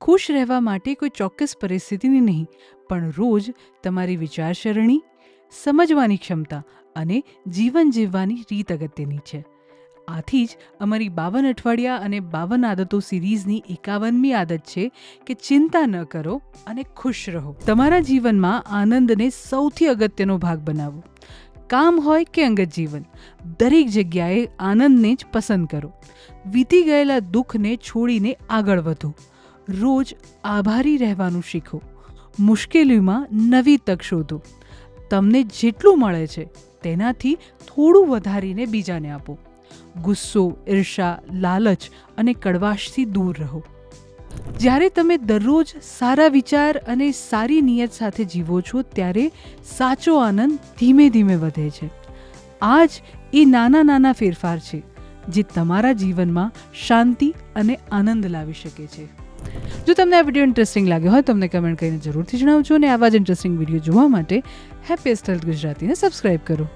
ખુશ રહેવા માટે કોઈ ચોક્કસ પરિસ્થિતિની નહીં, પણ રોજ તમારી વિચારસરણી, સમજવાની ક્ષમતા અને જીવન જીવવાની રીત અગત્યની છે. આથી જ અમારી 52 અઠવાડિયા અને 52 આદતો સિરીઝની 51મી આદત છે કે ચિંતા ન કરો અને ખુશ રહો. તમારા જીવનમાં આનંદને સૌથી અગત્યનો ભાગ બનાવો. કામ હોય કે અંગત જીવન, દરેક જગ્યાએ આનંદને જ પસંદ કરો. વીતી ગયેલા દુઃખને છોડીને આગળ વધો. રોજ આભારી રહેવાનું શીખો. મુશ્કેલીમાં નવી તક શોધો. તમને જેટલું મળે છે તેનાથી થોડું વધારીને બીજાને આપો. ગુસ્સો, ઈર્ષા, લાલચ અને કડવાશથી દૂર રહો. જ્યારે તમે દરરોજ સારા વિચાર અને સારી નિયત સાથે જીવો છો ત્યારે સાચો આનંદ ધીમે ધીમે વધે છે. આ જ એ નાના નાના ફેરફાર છે જે તમારા જીવનમાં શાંતિ અને આનંદ લાવી શકે છે. જો તમને આ વિડીયો ઇન્ટરેસ્ટિંગ લાગ્યો હોય તો અમને કમેન્ટ કરીને જરૂરથી જણાવજો અને આવા જ ઇન્ટરેસ્ટિંગ વિડીયો જોવા માટે હેપીએસ્ટ હેલ્થ ગુજરાતીને સબસ્ક્રાઈબ કરો.